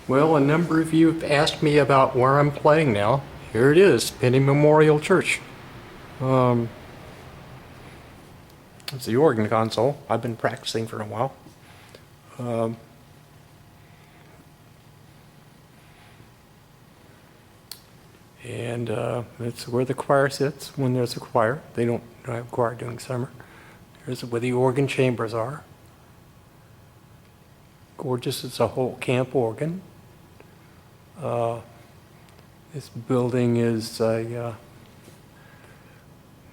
Well, a number of you have asked me about where I'm playing now. Here it is, Penney Memorial Church. It's the organ console. I've been practicing for a while. And it's where the choir sits when there's a choir. They don't have choir during summer. Here's where the organ chambers are. Gorgeous, it's a whole camp organ. This building is a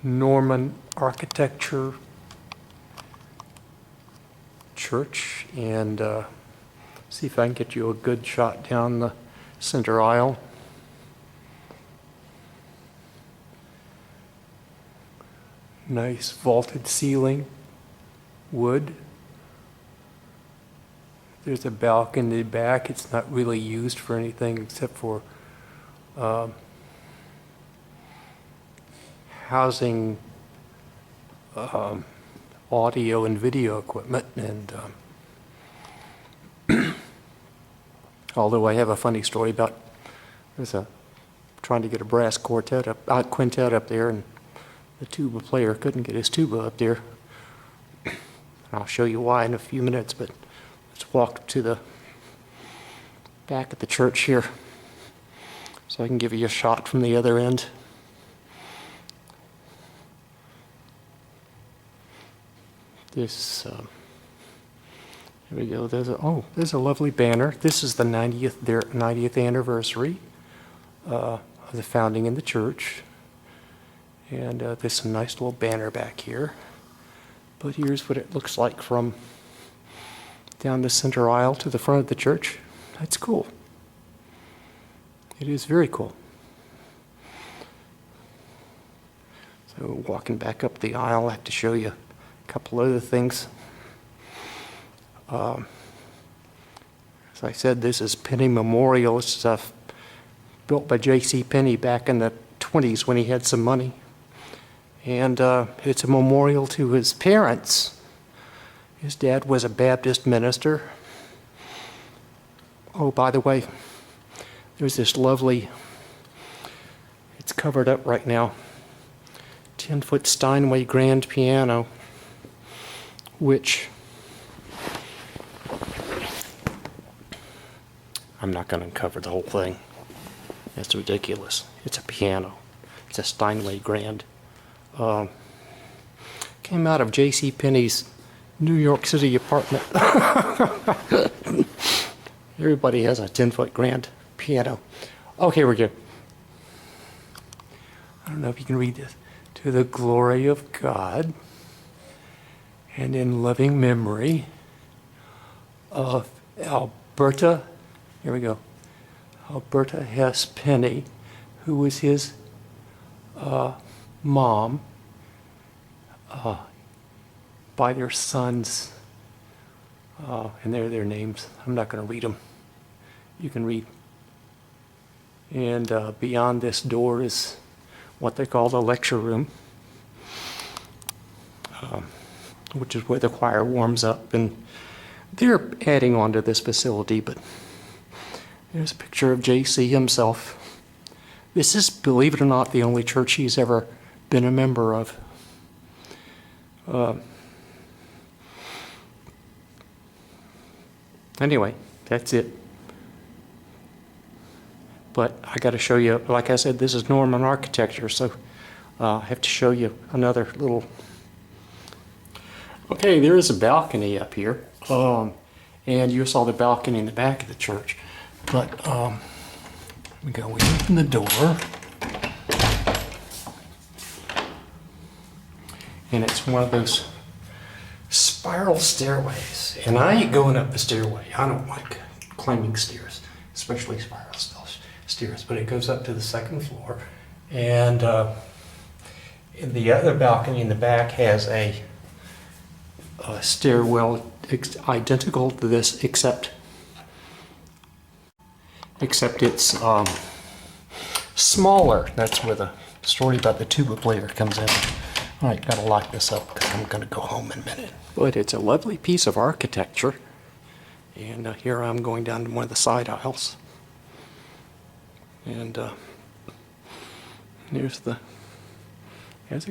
Norman architecture church, and see if I can get you a good shot down the center aisle. Nice vaulted ceiling, wood. There's a balcony back. It's not really used for anything except for housing audio and video equipment. And although I have a funny story about trying to get a brass quintet up there, and the tuba player couldn't get his tuba up there. I'll show you why in a few minutes, but let's walk to the back of the church here so I can give you a shot from the other end. This, here we go. There's a lovely banner. This is the 90th anniversary of the founding in the church. And there's a nice little banner back here. But here's what it looks like from down the center aisle to the front of the church. That's cool. It is very cool. So walking back up the aisle, I have to show you a couple other things. As I said, this is Penney Memorial. It's stuff built by J.C. Penney back in the 20s when he had some money. And it's a memorial to his parents. His dad was a Baptist minister. Oh, by the way, there's this lovely, it's covered up right now, 10-foot Steinway grand piano, which I'm not going to uncover the whole thing. That's ridiculous. It's a piano. It's a Steinway grand. Came out of J.C. Penney's New York City apartment. Everybody has a 10-foot grand piano. Okay, we're good. I don't know if you can read this. To the glory of God and in loving memory of Alberta, here we go, Alberta Hess Penney, who was his mom, by their sons, and they're their names. I'm not going to read them. You can read. And beyond this door is what they call the lecture room, which is where the choir warms up. And they're adding on to this facility, but there's a picture of J.C. himself. This is, believe it or not, the only church he's ever been a member of. Anyway, that's it. But I got to show you, like I said, this is Norman architecture, so I have to show you another little. Okay, there is a balcony up here, and you saw the balcony in the back of the church. But we open the door, and it's one of those spiral stairways. And I ain't going up the stairway. I don't like climbing stairs, especially spiral stairs. But it goes up to the second floor, and the other balcony in the back has a stairwell identical to this, except it's smaller. That's where the story about the tuba player comes in. All right, gotta lock this up because I'm gonna go home in a minute. But it's a lovely piece of architecture, And here I'm going down to one of the side aisles. And there's a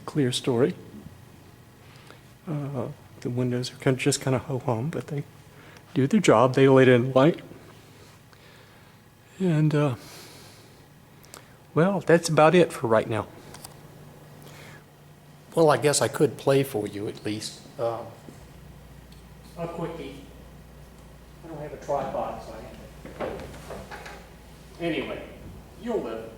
clear story. The windows are just kind of ho-hum, but they do their job. They let in light. And, well, that's about it for right now. Well, I guess I could play for you at least. A quickie. I don't have a tripod, so I have to. Anyway, you'll live.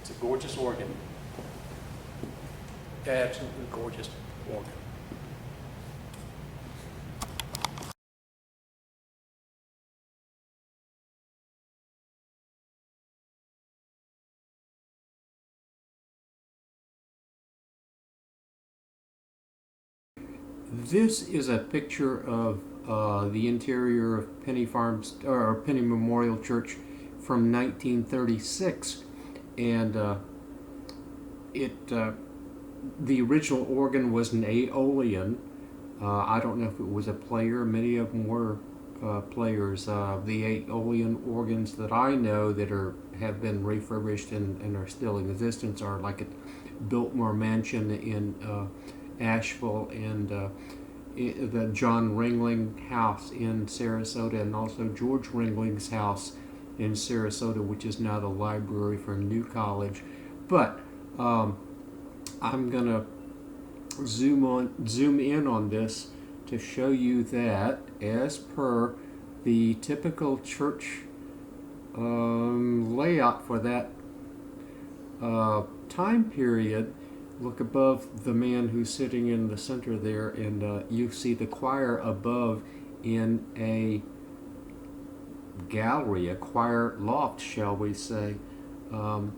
It's a gorgeous organ. Absolutely gorgeous organ. This is a picture of the interior of Penney Farms or Penney Memorial Church from 1936, and the original organ was an Aeolian. I don't know if it was a player. Many of them were players. The Aeolian organs that I know that have been refurbished and are still in existence are like at Biltmore Mansion in Asheville, and the John Ringling House in Sarasota, and also George Ringling's house in Sarasota, which is now the library for New College. But I'm gonna zoom in on this to show you that, as per the typical church layout for that time period. Look above the man who's sitting in the center there, and you see the choir above in a gallery, a choir loft, shall we say. Well,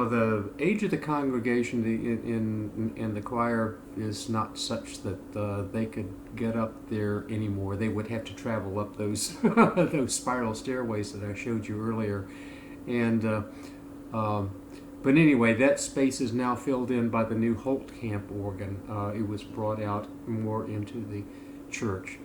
the age of the congregation in the choir is not such that they could get up there anymore. They would have to travel up those those spiral stairways that I showed you earlier, and but anyway, that space is now filled in by the new Holtkamp organ. It was brought out more into the church.